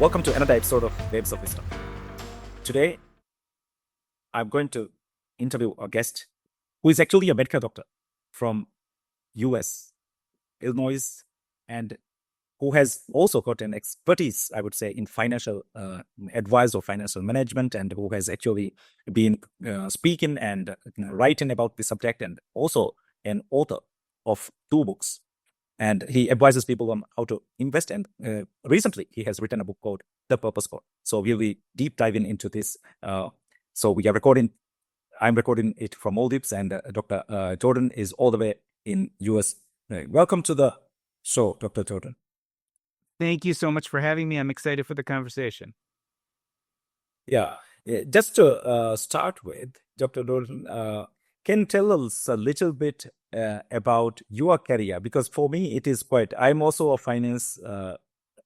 Welcome to another episode of Waves of Wisdom. Today, I'm going to interview a guest who is actually a medical doctor from US, Illinois, and who has also got an expertise, I would say, in financial advice or financial management, and who has actually been speaking and writing about the subject, and also an author of 2 books. And he advises people on how to invest. And recently, he has written a book called The Purposeful. So we'll be deep diving into this. So we are recording. I'm recording it from Maldives, and Dr. Jordan is all the way in US. Welcome to the show, Dr. Jordan. Thank you so much for having me. I'm excited for the conversation. Yeah. Just to start with, Dr. Jordan, can you tell us a little bit about your career? Because for me, it is quite, I'm also a finance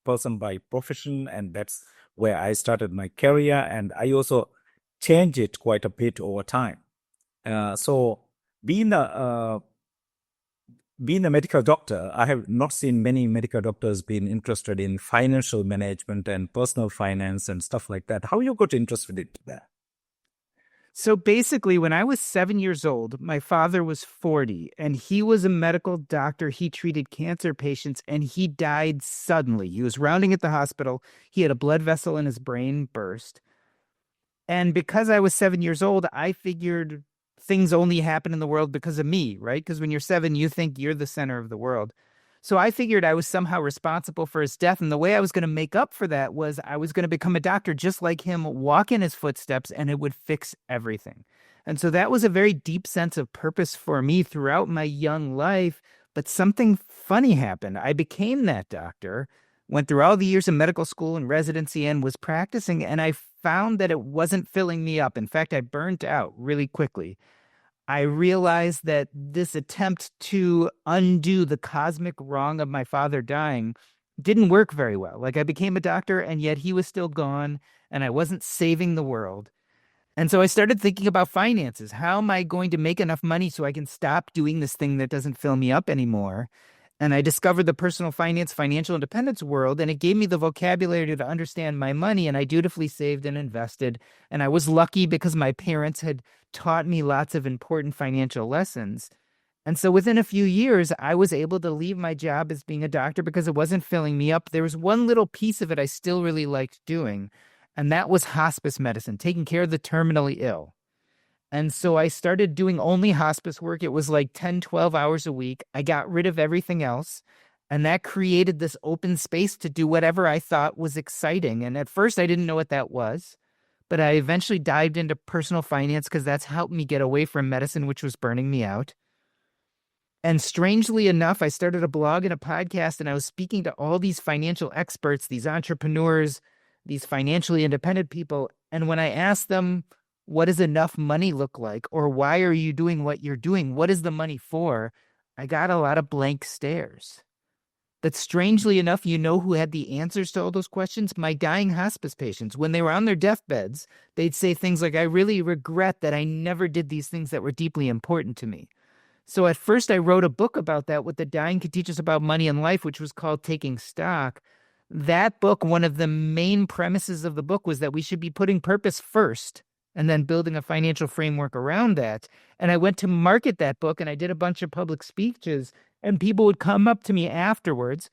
person by profession, and that's where I started my career. And I also changed it quite a bit over time. So being a medical doctor, I have not seen many medical doctors being interested in financial management and personal finance and stuff like that. How you got interested in that? So basically, when I was 7 years old, my father was 40, and he was a medical doctor. He treated cancer patients, and he died suddenly. He was rounding at the hospital. He had a blood vessel in his brain burst. And because I was 7 years old, I figured things only happen in the world because of me, right? Because when you're 7, you think you're the center of the world. So I figured I was somehow responsible for his death. And the way I was going to make up for that was I was going to become a doctor just like him, walk in his footsteps, and it would fix everything. And so that was a very deep sense of purpose for me throughout my young life. But something funny happened. I became that doctor, went through all the years of medical school and residency, and was practicing. And I found that it wasn't filling me up. In fact, I burnt out really quickly. I realized that this attempt to undo the cosmic wrong of my father dying didn't work very well. Like, I became a doctor, and yet he was still gone, and I wasn't saving the world. And so I started thinking about finances. How am I going to make enough money so I can stop doing this thing that doesn't fill me up anymore? And I discovered the personal finance, financial independence world, and it gave me the vocabulary to understand my money, and I dutifully saved and invested. And I was lucky because my parents had taught me lots of important financial lessons. And so within a few years, I was able to leave my job as being a doctor because it wasn't filling me up. There was one little piece of it I still really liked doing, and that was hospice medicine, taking care of the terminally ill. And so I started doing only hospice work. It was like 10, 12 hours a week. I got rid of everything else. And that created this open space to do whatever I thought was exciting. And at first, I didn't know what that was. But I eventually dived into personal finance because that's helped me get away from medicine, which was burning me out. And strangely enough, I started a blog and a podcast, and I was speaking to all these financial experts, these entrepreneurs, these financially independent people. And when I asked them, what does enough money look like? Or why are you doing what you're doing? What is the money for? I got a lot of blank stares. But strangely enough, you know who had the answers to all those questions? My dying hospice patients. When they were on their deathbeds, they'd say things like, I really regret that I never did these things that were deeply important to me. So at first I wrote a book about that, What the Dying Could Teach Us About Money and Life, which was called Taking Stock. That book, one of the main premises of the book was that we should be putting purpose first and then building a financial framework around that. And I went to market that book, and I did a bunch of public speeches, and people would come up to me afterwards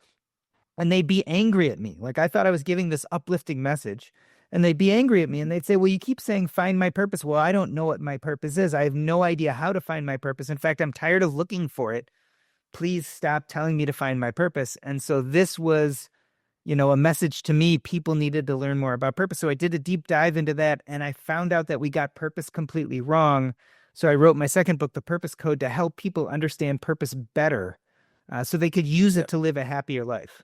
and they'd be angry at me. Like, I thought I was giving this uplifting message, and they'd be angry at me, and they'd say, well, you keep saying find my purpose. Well, I don't know what my purpose is. I have no idea how to find my purpose. In fact, I'm tired of looking for it. Please stop telling me to find my purpose. And so this was, a message to me. People needed to learn more about purpose. So I did a deep dive into that, and I found out that we got purpose completely wrong. So I wrote my second book, The Purpose Code, to help people understand purpose better so they could use it to live a happier life.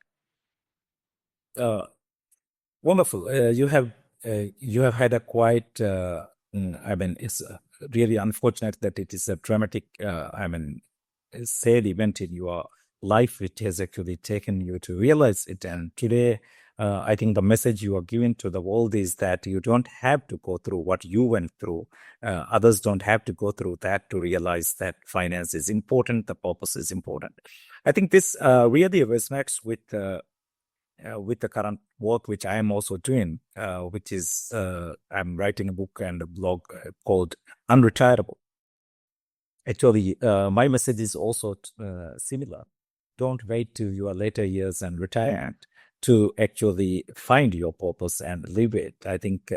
Wonderful. You have had a quite, it's really unfortunate that it is a dramatic, sad event in your life which has actually taken you to realize it. And today, I think the message you are giving to the world is that you don't have to go through what you went through. Others don't have to go through that to realize that finance is important, the purpose is important. I think this really resonates with with the current work which I am also doing, which is I'm writing a book and a blog called Unretirable. Actually, my message is also similar. Don't wait to your later years and retirement to actually find your purpose and live it. I think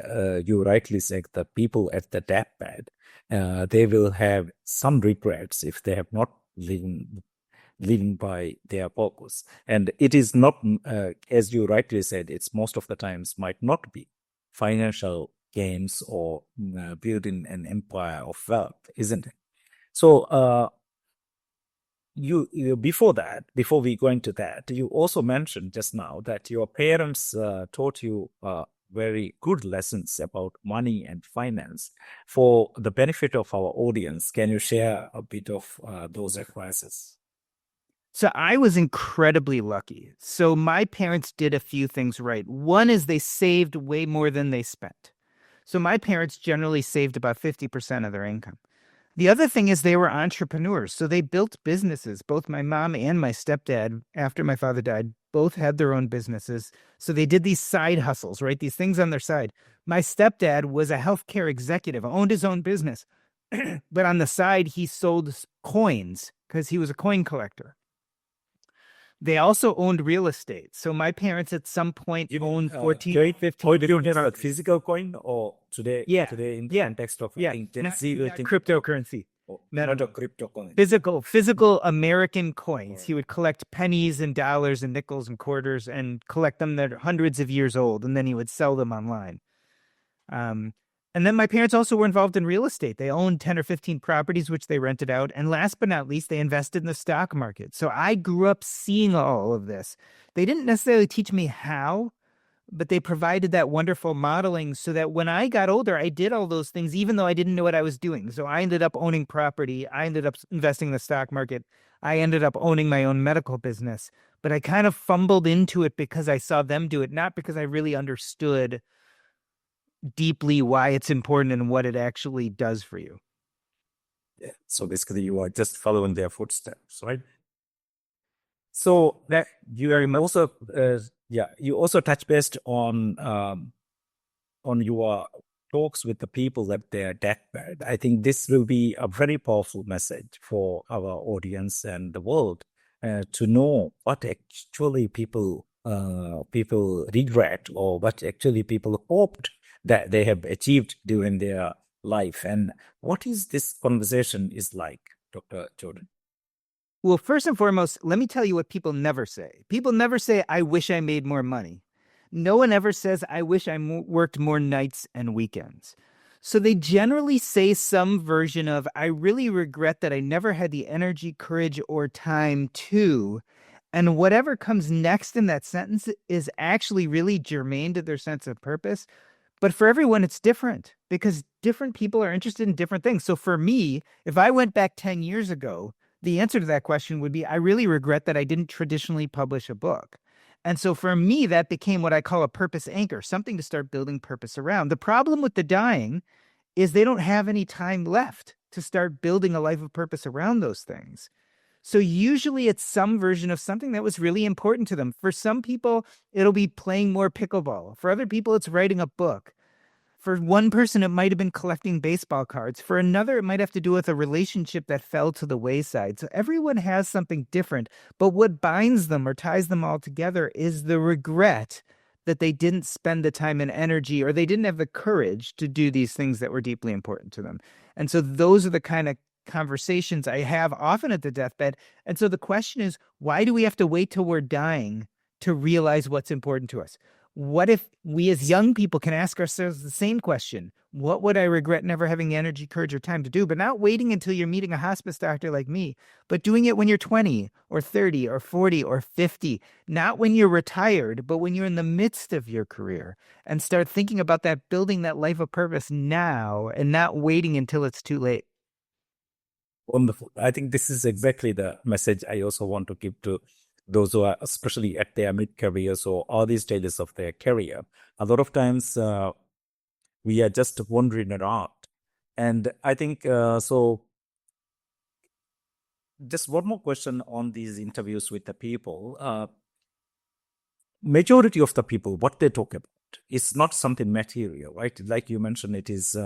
you rightly said the people at the deathbed, they will have some regrets if they have not living by their purpose. And it is not, as you rightly said, it's most of the times might not be financial gains or building an empire of wealth, isn't it? So you before we go into that, you also mentioned just now that your parents taught you very good lessons about money and finance. For the benefit of our audience, can you share a bit of those advices? So I was incredibly lucky. So my parents did a few things right. One is they saved way more than they spent. So my parents generally saved about 50% of their income. The other thing is they were entrepreneurs. So they built businesses. Both my mom and my stepdad, after my father died, both had their own businesses. So they did these side hustles, right? These things on their side. My stepdad was a healthcare executive, owned his own business. But on the side, he sold coins because he was a coin collector. They also owned real estate. So my parents at some point owned 14, Joy, 15. how do you mean physical coin or today? Yeah. Today in the Yeah. context of Yeah. Not cryptocurrency. not a crypto coin. Physical American coins. He would collect pennies and dollars and nickels and quarters and collect them that are hundreds of years old, and then he would sell them online. And then my parents also were involved in real estate. They owned 10 or 15 properties, which they rented out. And last but not least, they invested in the stock market. So I grew up seeing all of this. They didn't necessarily teach me how, but they provided that wonderful modeling so that when I got older, I did all those things, even though I didn't know what I was doing. So I ended up owning property. I ended up investing in the stock market. I ended up owning my own medical business. But I kind of fumbled into it because I saw them do it, not because I really understood deeply why it's important and what it actually does for you. Yeah. So basically, you are just following their footsteps, right? So that you are also, you also touch based on your talks with the people at their deathbed. I think this will be a very powerful message for our audience and the world to know what actually people regret or what actually people hoped that they have achieved during their life, and what is this conversation is like, Dr. Jordan? Well, first and foremost, let me tell you what people never say. People never say, I wish I made more money. No one ever says, I wish I worked more nights and weekends. So they generally say some version of, I really regret that I never had the energy, courage, or time to. And whatever comes next in that sentence is actually really germane to their sense of purpose. But for everyone, it's different because different people are interested in different things. So for me, if I went back 10 years ago, the answer to that question would be, I really regret that I didn't traditionally publish a book. And so for me, that became what I call a purpose anchor, something to start building purpose around. The problem with the dying is they don't have any time left to start building a life of purpose around those things. So usually it's some version of something that was really important to them. For some people, it'll be playing more pickleball. For other people, it's writing a book. For one person, it might have been collecting baseball cards. For another, it might have to do with a relationship that fell to the wayside. So everyone has something different. But what binds them or ties them all together is the regret that they didn't spend the time and energy, or they didn't have the courage to do these things that were deeply important to them. And so those are the kind of conversations I have often at the deathbed. And so the question is, why do we have to wait till we're dying to realize what's important to us? What if we as young people can ask ourselves the same question? What would I regret never having the energy, courage, or time to do? But not waiting until you're meeting a hospice doctor like me, but doing it when you're 20 or 30 or 40 or 50, not when you're retired, but when you're in the midst of your career, and start thinking about that, building that life of purpose now and not waiting until it's too late. Wonderful. I think this is exactly the message I also want to give to those who are especially at their mid-careers or early stages of their career. A lot of times we are just wandering around. And I think so. Just one more question on these interviews with the people. majority of the people, what they talk about is not something material, right? Like you mentioned, it is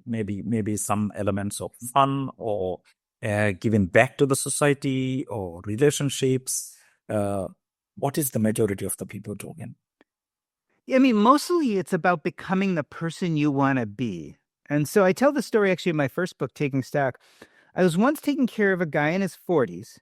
maybe some elements of fun or giving back to the society or relationships. What is the majority of the people talking? I mean, mostly it's about becoming the person you want to be. And so I tell the story actually in my first book, Taking Stock. I was once taking care of a guy in his 40s,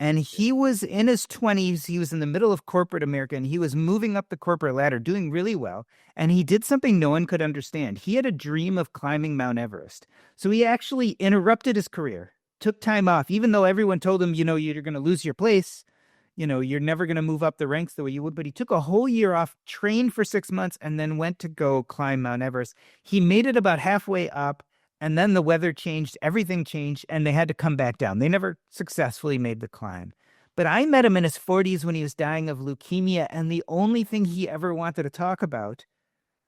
and he was in his 20s. He was in the middle of corporate America, and he was moving up the corporate ladder, doing really well. And he did something no one could understand. He had a dream of climbing Mount Everest. So he actually interrupted his career, took time off, even though everyone told him, you're going to lose your place. You're never going to move up the ranks the way you would. But he took a whole year off, trained for 6 months, and then went to go climb Mount Everest. He made it about halfway up, and then the weather changed, everything changed, and they had to come back down. They never successfully made the climb. But I met him in his 40s when he was dying of leukemia, and the only thing he ever wanted to talk about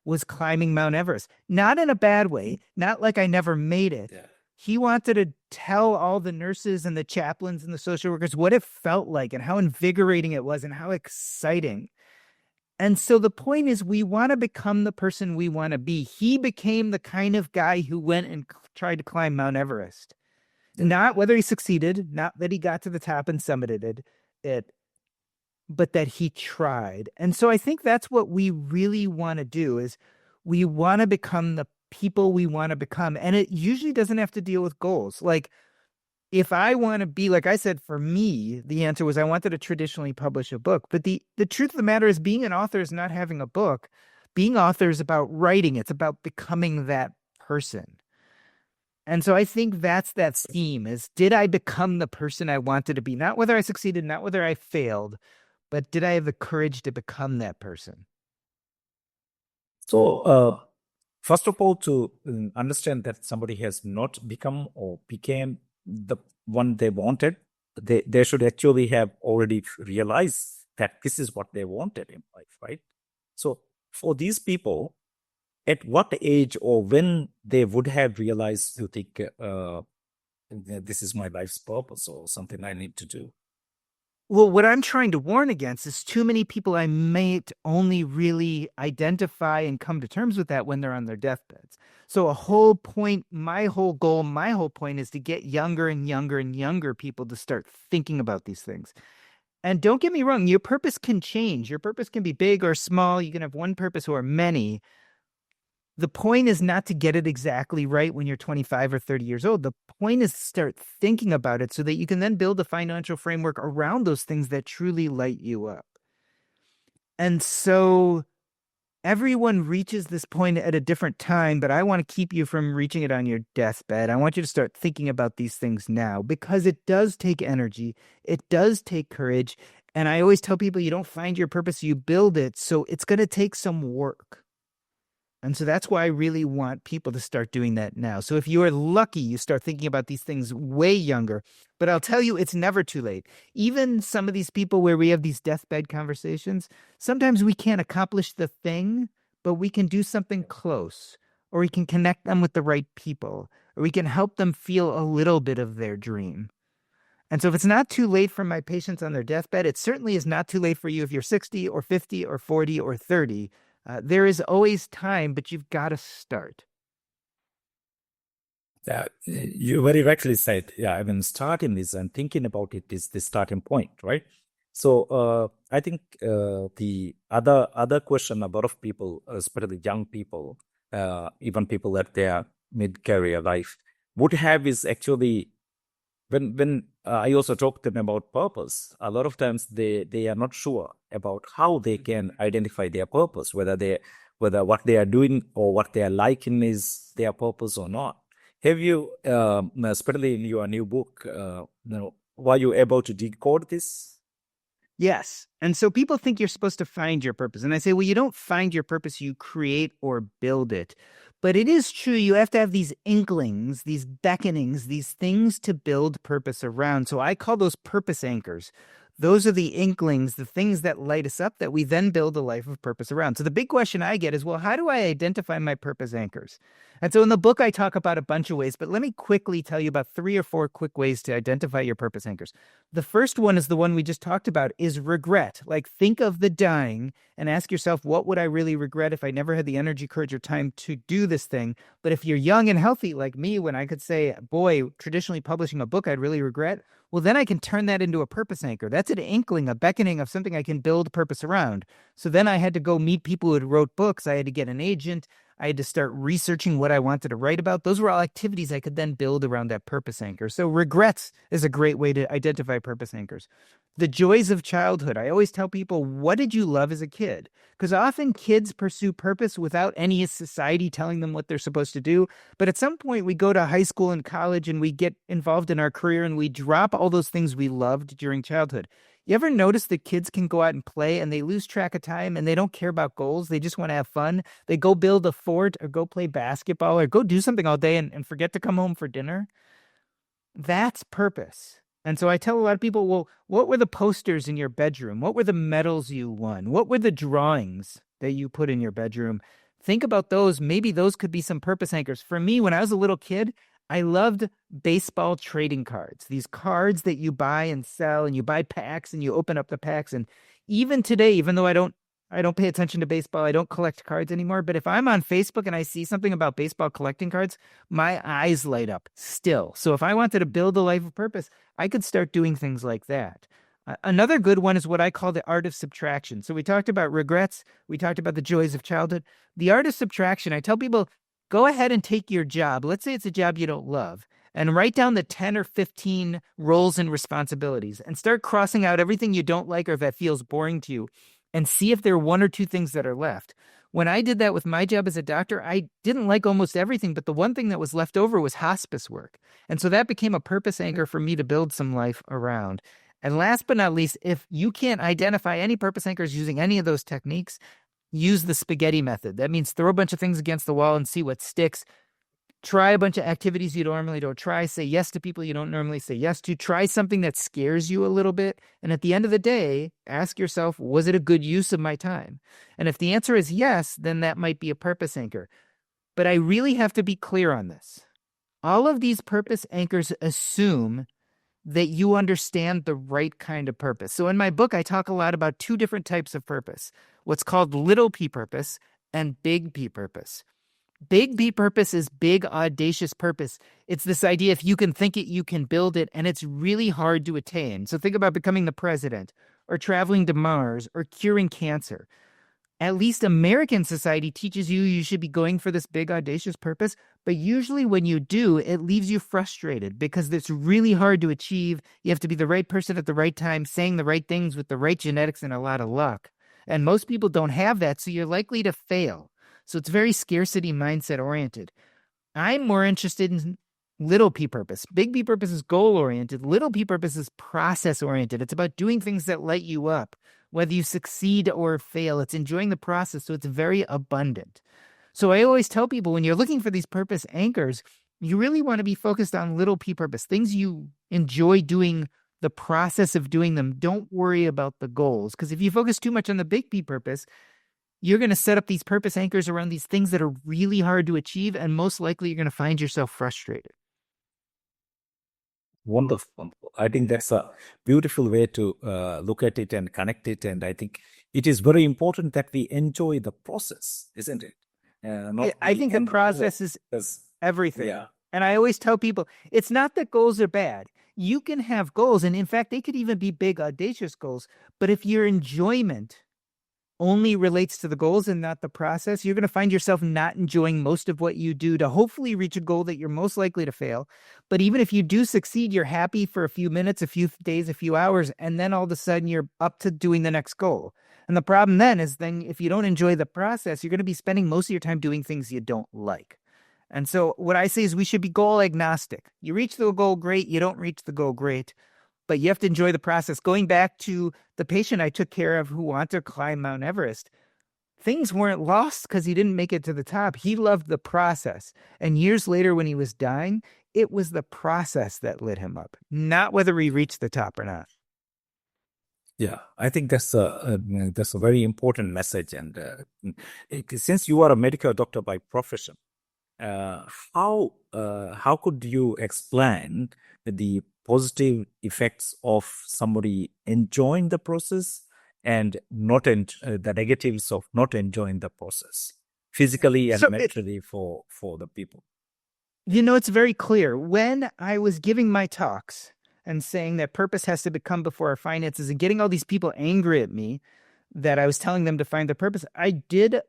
was climbing Mount Everest. Not in a bad way, not like I never made it. Yeah. He wanted to tell all the nurses and the chaplains and the social workers what it felt like and how invigorating it was and how exciting. And so the point is, we want to become the person we want to be. He became the kind of guy who went and tried to climb Mount Everest. Not whether he succeeded, not that he got to the top and summited it, but that he tried. And so I think that's what we really want to do, is we want to become the people we want to become. And it usually doesn't have to deal with goals. Like, if I want to be, like I said, for me, the answer was I wanted to traditionally publish a book. But the truth of the matter is, being an author is not having a book. Being author is about writing. It's about becoming that person. And so I think that's that theme, is, did I become the person I wanted to be? Not whether I succeeded, not whether I failed, but did I have the courage to become that person? So, first of all, to understand that somebody has not become or became the one they wanted, they should actually have already realized that this is what they wanted in life, right? So for these people, at what age or when they would have realized, you think, this is my life's purpose or something I need to do? Well, what I'm trying to warn against is too many people I might only really identify and come to terms with that when they're on their deathbeds. So my whole point is to get younger and younger and younger people to start thinking about these things. And don't get me wrong, your purpose can change. Your purpose can be big or small. You can have one purpose or many. The point is not to get it exactly right when you're 25 or 30 years old. The point is to start thinking about it so that you can then build a financial framework around those things that truly light you up. And so everyone reaches this point at a different time, but I want to keep you from reaching it on your deathbed. I want you to start thinking about these things now, because it does take energy. It does take courage. And I always tell people, you don't find your purpose, you build it. So it's going to take some work. And so that's why I really want people to start doing that now. So if you are lucky, you start thinking about these things way younger. But I'll tell you, it's never too late. Even some of these people where we have these deathbed conversations, sometimes we can't accomplish the thing, but we can do something close, or we can connect them with the right people, or we can help them feel a little bit of their dream. And so if it's not too late for my patients on their deathbed, it certainly is not too late for you if you're 60 or 50 or 40 or 30. There is always time, but you've got to start. Yeah, you very rightly said. Yeah, I mean, starting this and thinking about it is the starting point, right? So I think the other question a lot of people, especially young people, even people at their mid-career life, would have is actually when I also talk to them about purpose. A lot of times they are not sure about how they can identify their purpose, whether what they are doing or what they are liking is their purpose or not. Have you, especially in your new book, were you able to decode this? Yes. And so people think you're supposed to find your purpose. And I say, well, you don't find your purpose, you create or build it. But it is true, you have to have these inklings, these beckonings, these things to build purpose around. So I call those purpose anchors. Those are the inklings, the things that light us up that we then build a life of purpose around. So the big question I get is, well, how do I identify my purpose anchors? And so in the book, I talk about a bunch of ways, but let me quickly tell you about 3 or 4 quick ways to identify your purpose anchors. The first one is the one we just talked about, is regret. Like, think of the dying and ask yourself, what would I really regret if I never had the energy, courage, or time to do this thing? But if you're young and healthy like me, when I could say, boy, traditionally publishing a book I'd really regret, well, then I can turn that into a purpose anchor. That's an inkling, a beckoning of something I can build purpose around. So then I had to go meet people who had wrote books. I had to get an agent. I had to start researching what I wanted to write about. Those were all activities I could then build around that purpose anchor. So regrets is a great way to identify purpose anchors. The joys of childhood. I always tell people, what did you love as a kid? Because often kids pursue purpose without any society telling them what they're supposed to do. But at some point, we go to high school and college and we get involved in our career and we drop all those things we loved during childhood. You ever notice that kids can go out and play and they lose track of time and they don't care about goals? They just want to have fun. They go build a fort or go play basketball or go do something all day and forget to come home for dinner. That's purpose. And so I tell a lot of people, well, what were the posters in your bedroom? What were the medals you won? What were the drawings that you put in your bedroom? Think about those. Maybe those could be some purpose anchors. For me, when I was a little kid, I loved baseball trading cards, these cards that you buy and sell, and you buy packs and you open up the packs. And even today, even though I don't pay attention to baseball, I don't collect cards anymore. But if I'm on Facebook and I see something about baseball collecting cards, my eyes light up still. So if I wanted to build a life of purpose, I could start doing things like that. Another good one is what I call the art of subtraction. So we talked about regrets. We talked about the joys of childhood. The art of subtraction, I tell people, go ahead and take your job. Let's say it's a job you don't love, and write down the 10 or 15 roles and responsibilities and start crossing out everything you don't like or that feels boring to you and see if there are 1 or 2 things that are left. When I did that with my job as a doctor, I didn't like almost everything, but the one thing that was left over was hospice work. And so that became a purpose anchor for me to build some life around. And last but not least, if you can't identify any purpose anchors using any of those techniques, use the spaghetti method. That means throw a bunch of things against the wall and see what sticks. Try a bunch of activities you normally don't try. Say yes to people you don't normally say yes to. Try something that scares you a little bit. And at the end of the day, ask yourself, was it a good use of my time? And if the answer is yes, then that might be a purpose anchor. But I really have to be clear on this. All of these purpose anchors assume that you understand the right kind of purpose. So in my book, I talk a lot about 2 different types of purpose, what's called little p purpose and big P purpose. Big B purpose is big, audacious purpose. It's this idea, if you can think it, you can build it, and it's really hard to attain. So think about becoming the president or traveling to Mars or curing cancer. At least American society teaches you should be going for this big, audacious purpose. But usually when you do, it leaves you frustrated because it's really hard to achieve. You have to be the right person at the right time, saying the right things with the right genetics and a lot of luck. And most people don't have that, so you're likely to fail. So it's very scarcity mindset oriented. I'm more interested in little p purpose. Big P purpose is goal oriented. Little p purpose is process oriented. It's about doing things that light you up. Whether you succeed or fail, it's enjoying the process, so it's very abundant. So I always tell people, when you're looking for these purpose anchors, you really want to be focused on little p purpose, things you enjoy doing, the process of doing them. Don't worry about the goals, because if you focus too much on the big P purpose, you're going to set up these purpose anchors around these things that are really hard to achieve, and most likely you're going to find yourself frustrated. Wonderful, wonderful. I think that's a beautiful way to look at it and connect it. And I think it is very important that we enjoy the process, isn't it? I think the process is everything. Yeah. And I always tell people, it's not that goals are bad. You can have goals, and in fact, they could even be big, audacious goals. But if your enjoyment only relates to the goals and not the process, you're going to find yourself not enjoying most of what you do to hopefully reach a goal that you're most likely to fail. But even if you do succeed, you're happy for a few minutes, a few days, a few hours, and then all of a sudden you're up to doing the next goal. And the problem then is if you don't enjoy the process, you're going to be spending most of your time doing things you don't like. And so what I say is we should be goal agnostic. You reach the goal, great. You don't reach the goal, great. But you have to enjoy the process. Going back to the patient I took care of who wanted to climb Mount Everest, things weren't lost because he didn't make it to the top. He loved the process. And years later, when he was dying, it was the process that lit him up, not whether he reached the top or not. Yeah, I think that's a very important message. And since you are a medical doctor by profession, uh, how could you explain the positive effects of somebody enjoying the process and not the negatives of not enjoying the process physically and So it, mentally for the people? it's very clear. When I was giving my talks and saying that purpose has to become before our finances and getting all these people angry at me that I was telling them to find their purpose, I did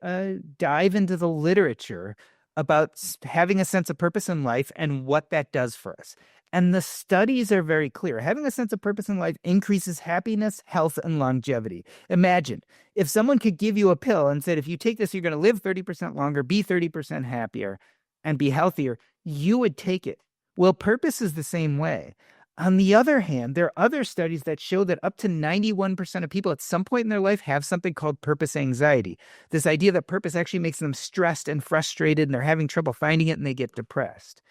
dive into the literature about having a sense of purpose in life and what that does for us. And the studies are very clear. Having a sense of purpose in life increases happiness, health, and longevity. Imagine if someone could give you a pill and said, if you take this, you're going to live 30% longer, be 30% happier, and be healthier, you would take it. Well, purpose is the same way. On the other hand, there are other studies that show that up to 91% of people at some point in their life have something called purpose anxiety. This idea that purpose actually makes them stressed and frustrated and they're having trouble finding it and they get depressed.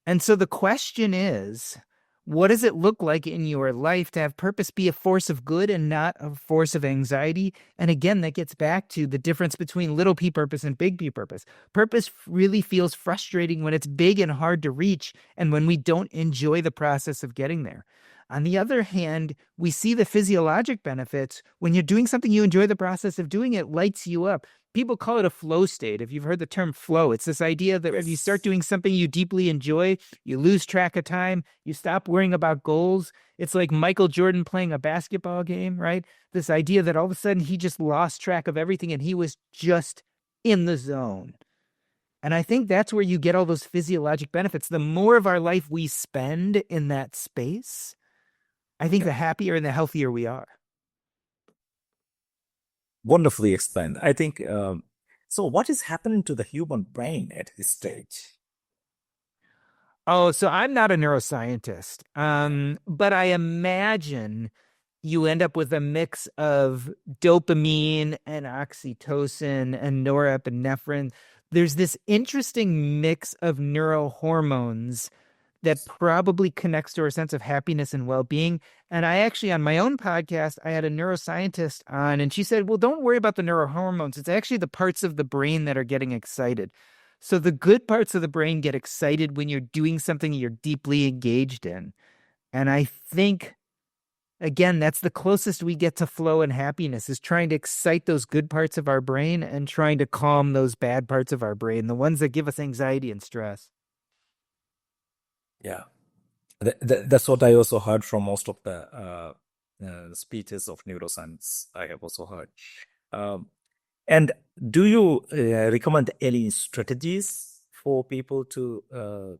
And so the question is, what does it look like in your life to have purpose be a force of good and not a force of anxiety? And again, that gets back to the difference between little p purpose and big P purpose. Purpose really feels frustrating when it's big and hard to reach and when we don't enjoy the process of getting there. On the other hand, we see the physiologic benefits. When you're doing something you enjoy the process of doing, it lights you up. People call it a flow state. If you've heard the term flow, it's this idea that when you start doing something you deeply enjoy, you lose track of time, you stop worrying about goals. It's like Michael Jordan playing a basketball game, right? This idea that all of a sudden he just lost track of everything and he was just in the zone. And I think that's where you get all those physiologic benefits. The more of our life we spend in that space, I think the happier and the healthier we are. Wonderfully explained. I think so. What is happening to the human brain at this stage? Oh, so I'm not a neuroscientist, but I imagine you end up with a mix of dopamine and oxytocin and norepinephrine. There's this interesting mix of neurohormones that probably connects to our sense of happiness and well-being. And I actually, on my own podcast, I had a neuroscientist on, and she said, well, don't worry about the neurohormones. It's actually the parts of the brain that are getting excited. So the good parts of the brain get excited when you're doing something you're deeply engaged in. And I think, again, that's the closest we get to flow and happiness, is trying to excite those good parts of our brain and trying to calm those bad parts of our brain, the ones that give us anxiety and stress. Yeah. That's what I also heard from most of the speeches of neuroscience. I have also heard. Um, and do you recommend any strategies for people to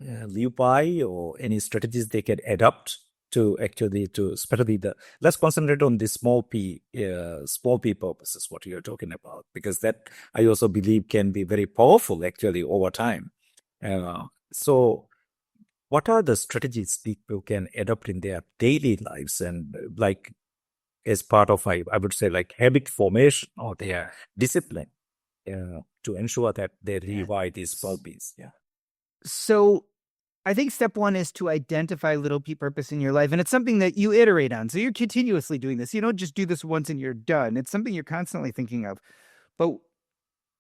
live by, or any strategies they can adopt to actually to especially let's concentrate on the small p purposes, what you're talking about, because that I also believe can be very powerful actually over time. So what are the strategies people can adopt in their daily lives and like as part of, I would say, like habit formation or their discipline to ensure that they live by these purposes? Yeah. So I think step one is to identify little p purpose in your life. And it's something that you iterate on. So you're continuously doing this. You don't just do this once and you're done. It's something you're constantly thinking of. But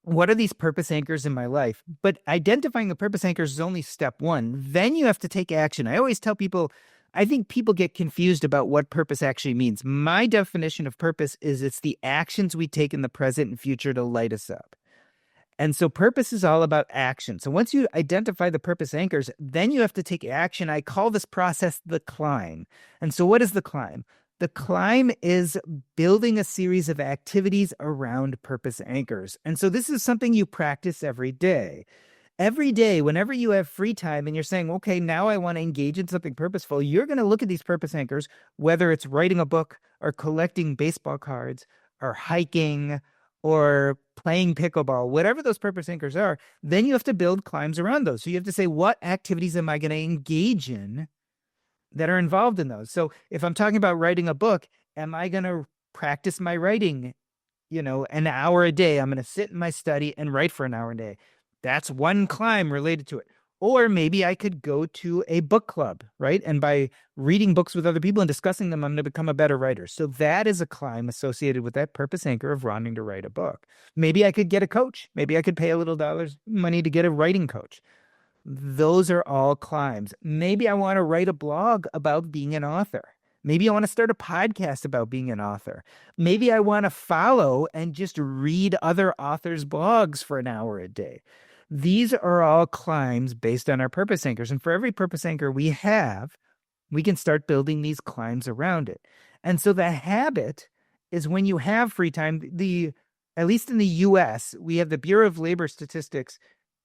what are these purpose anchors in my life? But identifying the purpose anchors is only step one. Then you have to take action. I always tell people, I think people get confused about what purpose actually means. My definition of purpose is it's the actions we take in the present and future to light us up. And so purpose is all about action. So once you identify the purpose anchors, then you have to take action. I call this process the climb. And so what is the climb? The climb is building a series of activities around purpose anchors. And so this is something you practice every day. Every day, whenever you have free time and you're saying, okay, now I want to engage in something purposeful, you're going to look at these purpose anchors, whether it's writing a book or collecting baseball cards or hiking or playing pickleball, whatever those purpose anchors are, then you have to build climbs around those. So you have to say, what activities am I going to engage in that are involved in those? So if I'm talking about writing a book, am I going to practice my writing, an hour a day? I'm going to sit in my study and write for an hour a day. That's one climb related to it. Or maybe I could go to a book club, right? And by reading books with other people and discussing them, I'm going to become a better writer. So that is a climb associated with that purpose anchor of wanting to write a book. Maybe I could get a coach. Maybe I could pay a little money to get a writing coach. Those are all climbs. Maybe I want to write a blog about being an author. Maybe I want to start a podcast about being an author. Maybe I want to follow and just read other authors' blogs for an hour a day. These are all climbs based on our purpose anchors. And for every purpose anchor we have, we can start building these climbs around it. And so the habit is when you have free time, at least in the US, we have the Bureau of Labor Statistics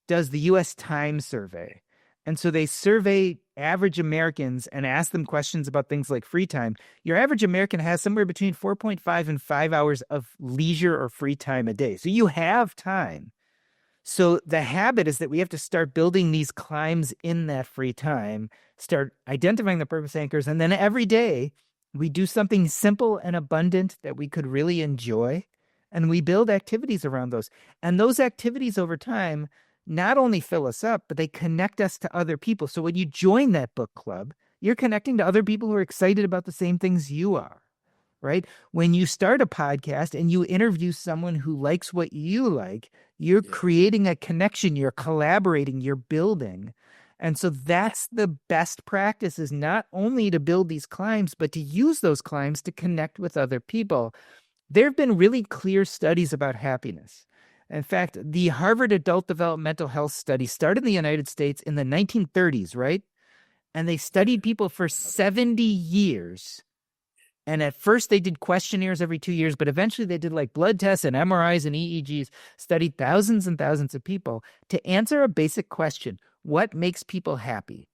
does the US Time Survey. And so they survey average Americans and ask them questions about things like free time. Your average American has somewhere between 4.5 and 5 hours of leisure or free time a day. So you have time. So the habit is that we have to start building these climbs in that free time, start identifying the purpose anchors, and then every day we do something simple and abundant that we could really enjoy, and we build activities around those. And those activities over time not only fill us up, but they connect us to other people. So when you join that book club, you're connecting to other people who are excited about the same things you are, right? When you start a podcast and you interview someone who likes what you like, you're creating a connection, you're collaborating, you're building. And so that's the best practice, is not only to build these climbs, but to use those climbs to connect with other people. There have been really clear studies about happiness. In fact, the Harvard Adult Developmental Health Study started in the United States in the 1930s, right? And they studied people for 70 years. And at first they did questionnaires every 2 years, but eventually they did like blood tests and MRIs and EEGs, studied thousands and thousands of people to answer a basic question: what makes people happy?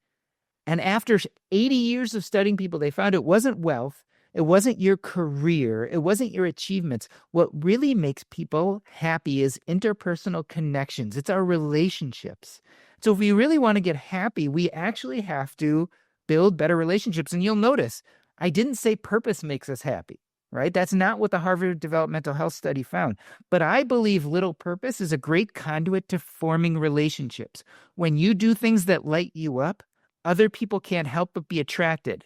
And after 80 years of studying people, they found it wasn't wealth, it wasn't your career, it wasn't your achievements. What really makes people happy is interpersonal connections. It's our relationships. So if we really want to get happy, we actually have to build better relationships. And you'll notice, I didn't say purpose makes us happy, right? That's not what the Harvard Developmental Health Study found. But I believe little purpose is a great conduit to forming relationships. When you do things that light you up, other people can't help but be attracted.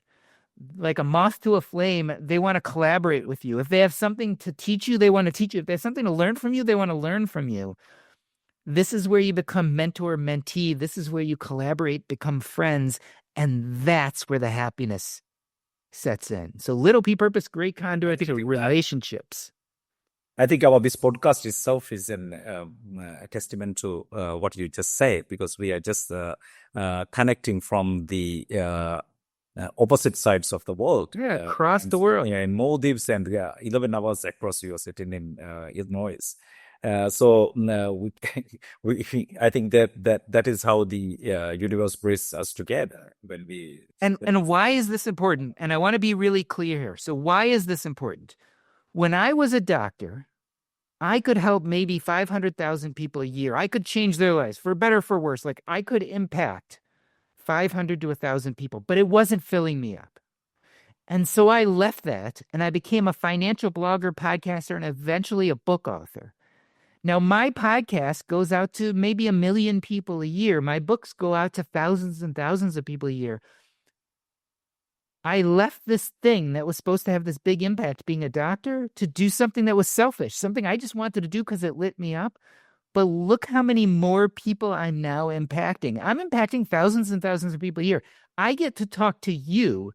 Like a moth to a flame, they want to collaborate with you. If they have something to teach you, they want to teach you. If they have something to learn from you, they want to learn from you. This is where you become mentor-mentee. This is where you collaborate, become friends, and that's where the happiness sets in. So little p purpose, great conduit to relationships. I think this podcast itself is a testament to what you just said, because we are just connecting from the opposite sides of the world. Yeah, across the world. Yeah, in Maldives and 11 hours across you are sitting in Illinois. So I think that is how the universe brings us together when we. And why is this important? And I want to be really clear here. So why is this important? When I was a doctor, I could help maybe 500,000 people a year. I could change their lives for better, for worse. Like I could impact 500 to 1,000 people, but it wasn't filling me up. And so I left that and I became a financial blogger, podcaster, and eventually a book author. Now, my podcast goes out to maybe 1 million people a year. My books go out to thousands and thousands of people a year. I left this thing that was supposed to have this big impact, being a doctor, to do something that was selfish, something I just wanted to do because it lit me up. But look how many more people I'm now impacting. I'm impacting thousands and thousands of people a year. I get to talk to you,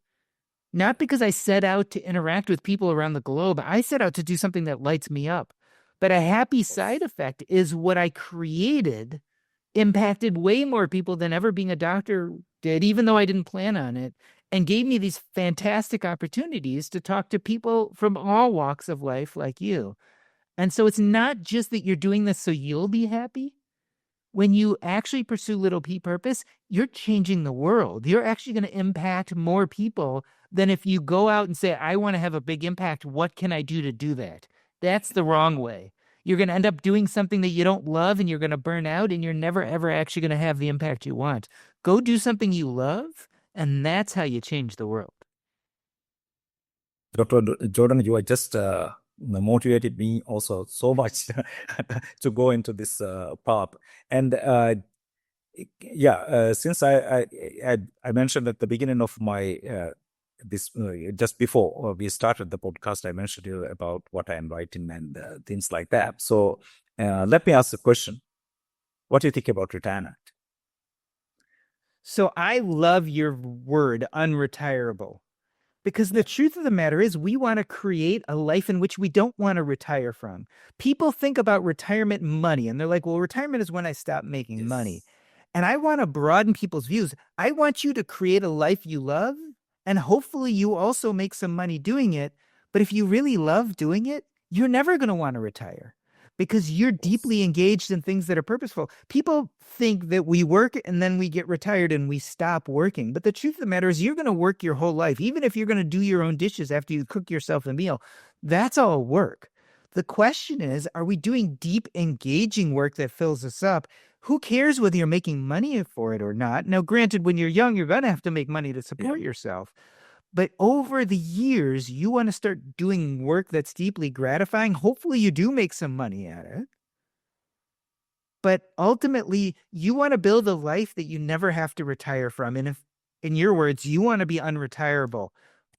not because I set out to interact with people around the globe. I set out to do something that lights me up. But a happy side effect is what I created impacted way more people than ever being a doctor did, even though I didn't plan on it, and gave me these fantastic opportunities to talk to people from all walks of life like you. And so it's not just that you're doing this so you'll be happy. When you actually pursue little p purpose, you're changing the world. You're actually going to impact more people than if you go out and say, I want to have a big impact. What can I do to do that? That's the wrong way. You're going to end up doing something that you don't love and you're going to burn out and you're never, ever actually going to have the impact you want. Go do something you love, and that's how you change the world. Dr. Jordan, you are just motivated me also so much to go into this path. And Yeah, since I mentioned at the beginning of my this just before we started the podcast, I mentioned you about what I am writing and things like that. So let me ask a question. What do you think about retirement? So I love your word, unretirable. Because the truth of the matter is, we want to create a life in which we don't want to retire from. People think about retirement money and they're like, well, retirement is when I stop making money. Yes. And I want to broaden people's views. I want you to create a life you love, and hopefully you also make some money doing it. But if you really love doing it, you're never going to want to retire because you're deeply engaged in things that are purposeful. People think that we work and then we get retired and we stop working. But the truth of the matter is, you're going to work your whole life. Even if you're going to do your own dishes after you cook yourself a meal, that's all work. The question is, are we doing deep, engaging work that fills us up? Who cares whether you're making money for it or not? Now, granted, when you're young, you're going to have to make money to support yourself. But over the years, you want to start doing work that's deeply gratifying. Hopefully, you do make some money at it. But ultimately, you want to build a life that you never have to retire from. And if, in your words, you want to be unretirable.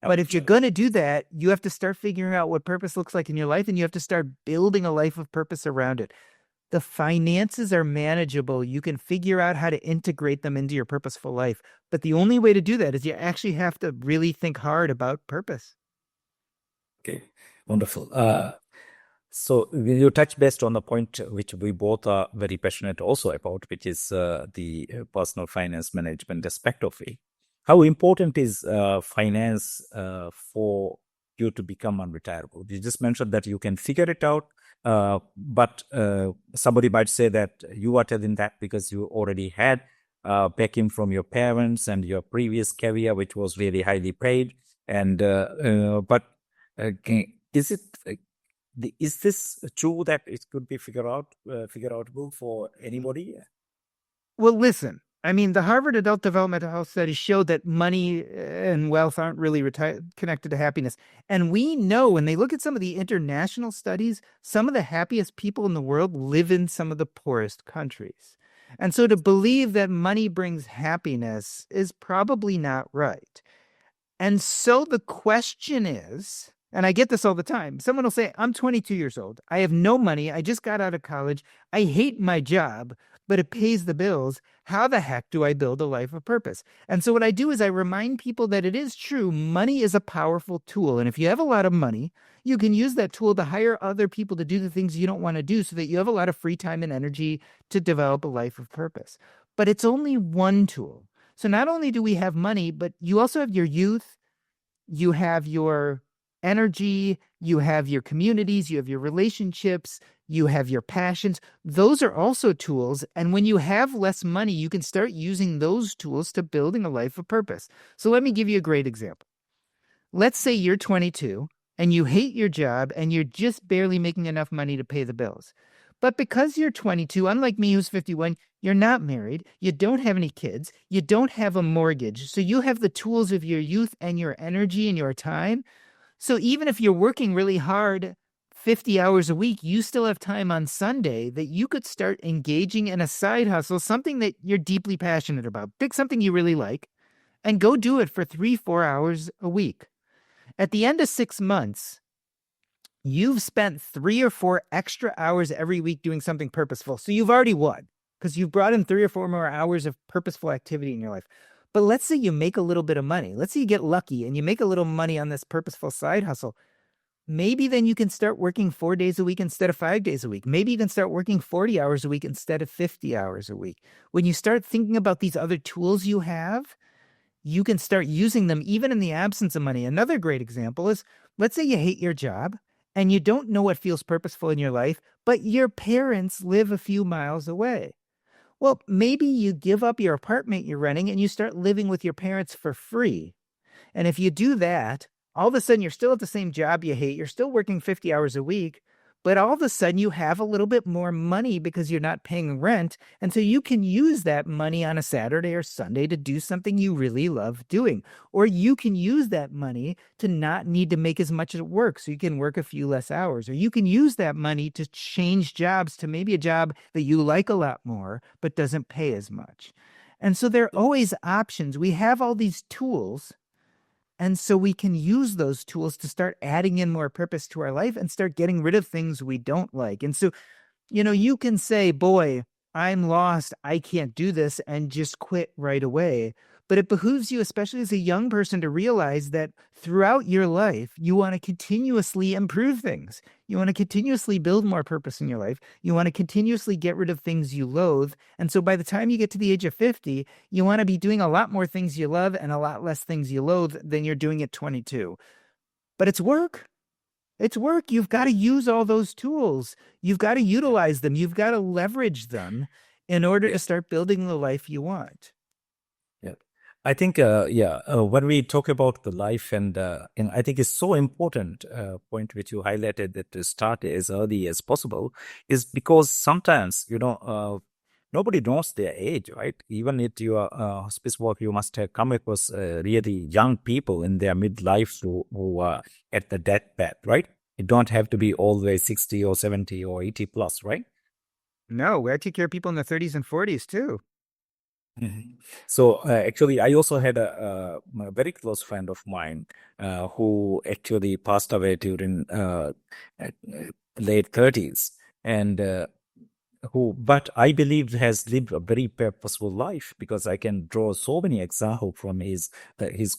But if you're going to do that, you have to start figuring out what purpose looks like in your life, and you have to start building a life of purpose around it. The finances are manageable. You can figure out how to integrate them into your purposeful life. But the only way to do that is you actually have to really think hard about purpose. Okay, wonderful. So you touch based on the point which we both are very passionate also about, which is the personal finance management aspect of it. How important is finance for you to become unretirable? You just mentioned that you can figure it out, but somebody might say that you are telling that because you already had backing from your parents and your previous career, which was really highly paid. And but is it? Is this true that it could be figureoutable for anybody? Well, listen, I mean, the Harvard Adult Developmental Health Studies show that money and wealth aren't really connected to happiness. And we know when they look at some of the international studies, some of the happiest people in the world live in some of the poorest countries. And so to believe that money brings happiness is probably not right. And so the question is, and I get this all the time. Someone will say, I'm 22 years old. I have no money. I just got out of college. I hate my job, but it pays the bills. How the heck do I build a life of purpose? And so what I do is I remind people that it is true. Money is a powerful tool. And if you have a lot of money, you can use that tool to hire other people to do the things you don't want to do so that you have a lot of free time and energy to develop a life of purpose. But it's only one tool. So not only do we have money, but you also have your youth, you have your energy, you have your communities, you have your relationships, you have your passions. Those are also tools. And when you have less money, you can start using those tools to building a life of purpose. So let me give you a great example. Let's say you're 22 and you hate your job and you're just barely making enough money to pay the bills. But because you're 22, unlike me who's 51, you're not married, you don't have any kids, you don't have a mortgage. So you have the tools of your youth and your energy and your time. So even if you're working really hard 50 hours a week, you still have time on Sunday that you could start engaging in a side hustle, something that you're deeply passionate about. Pick something you really like and go do it for 3-4 hours a week. At the end of 6 months, you've spent 3 or 4 extra hours every week doing something purposeful. So you've already won because you've brought in 3 or 4 more hours of purposeful activity in your life. But let's say you make a little bit of money. Let's say you get lucky and you make a little money on this purposeful side hustle. Maybe then you can start working 4 days a week instead of 5 days a week. Maybe you can start working 40 hours a week instead of 50 hours a week. When you start thinking about these other tools you have, you can start using them even in the absence of money. Another great example is, let's say you hate your job and you don't know what feels purposeful in your life, but your parents live a few miles away. Well, maybe you give up your apartment you're renting and you start living with your parents for free. And if you do that, all of a sudden you're still at the same job you hate. You're still working 50 hours a week, but all of a sudden you have a little bit more money because you're not paying rent. And so you can use that money on a Saturday or Sunday to do something you really love doing. Or you can use that money to not need to make as much at work. So you can work a few less hours. Or you can use that money to change jobs to maybe a job that you like a lot more, but doesn't pay as much. And so there are always options. We have all these tools. And so we can use those tools to start adding in more purpose to our life and start getting rid of things we don't like. And so, you can say, boy, I'm lost. I can't do this, and just quit right away. But it behooves you, especially as a young person, to realize that throughout your life, you want to continuously improve things. You want to continuously build more purpose in your life. You want to continuously get rid of things you loathe. And so by the time you get to the age of 50, you want to be doing a lot more things you love and a lot less things you loathe than you're doing at 22. But it's work. It's work. You've got to use all those tools. You've got to utilize them. You've got to leverage them in order to start building the life you want. Yeah, I think, when we talk about the life, and I think it's so important, point which you highlighted, that to start as early as possible, is because sometimes, nobody knows their age, right? Even at your hospice work, you must have come across really young people in their midlife who are at the deathbed, right? It don't have to be always 60 or 70 or 80 plus, right? No, I take care of people in their 30s and 40s too. So actually, I also had a very close friend of mine who actually passed away during late 30s, and but I believe has lived a very purposeful life, because I can draw so many examples from his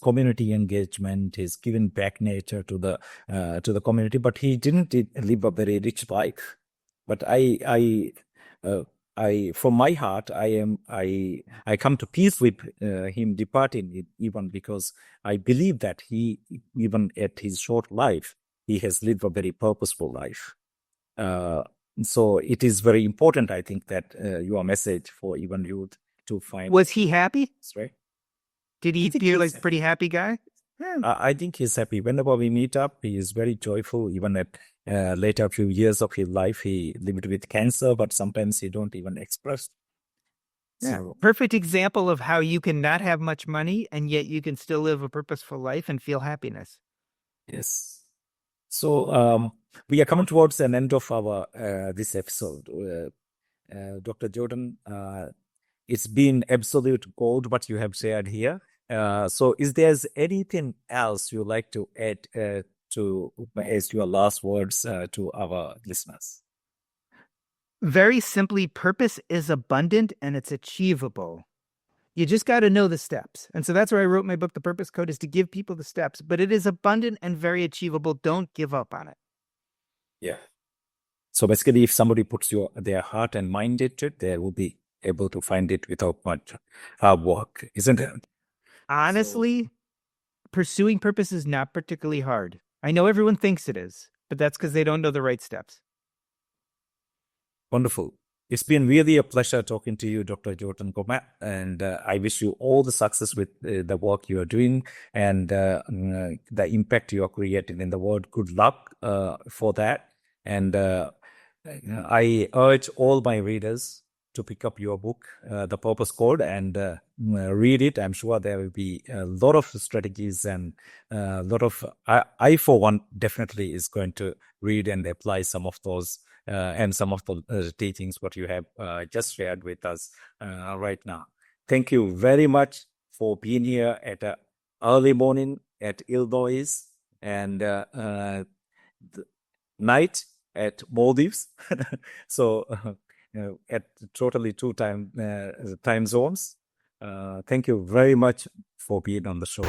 community engagement, his giving back nature to the community. But he didn't live a very rich life. But from my heart, I come to peace with him departing, even because I believe that he, even at his short life, he has lived a very purposeful life. So it is very important, I think, that your message for even youth to find. Was he happy? Right? Did he feel like a pretty happy guy? I think he's happy. Whenever we meet up, he is very joyful. Even at later few years of his life, he lived with cancer, but sometimes he don't even express. Yeah. So, perfect example of how you can not have much money and yet you can still live a purposeful life and feel happiness. yes. So we are coming towards an end of our this episode. Dr. Jordan, it's been absolute gold what you have shared here. So is there anything else you'd like to add to as your last words to our listeners? Very simply, purpose is abundant and it's achievable. You just got to know the steps. And so that's where I wrote my book, The Purpose Code, is to give people the steps. But it is abundant and very achievable. Don't give up on it. Yeah. So basically, if somebody puts their heart and mind into it, they will be able to find it without much hard work, isn't it? Honestly, pursuing purpose is not particularly hard. I know everyone thinks it is, but that's because they don't know the right steps. Wonderful. It's been really a pleasure talking to you, Dr. Jordan Grumet, and I wish you all the success with the work you are doing and the impact you are creating in the world. Good luck for that. And I urge all my readers to pick up your book, The Purpose Code, and read it. I'm sure there will be a lot of strategies and a lot of, I for one, definitely is going to read and apply some of those and some of the teachings what you have just shared with us right now. Thank you very much for being here at early morning at Illinois and night at Maldives. So at totally two time zones. Thank you very much for being on the show.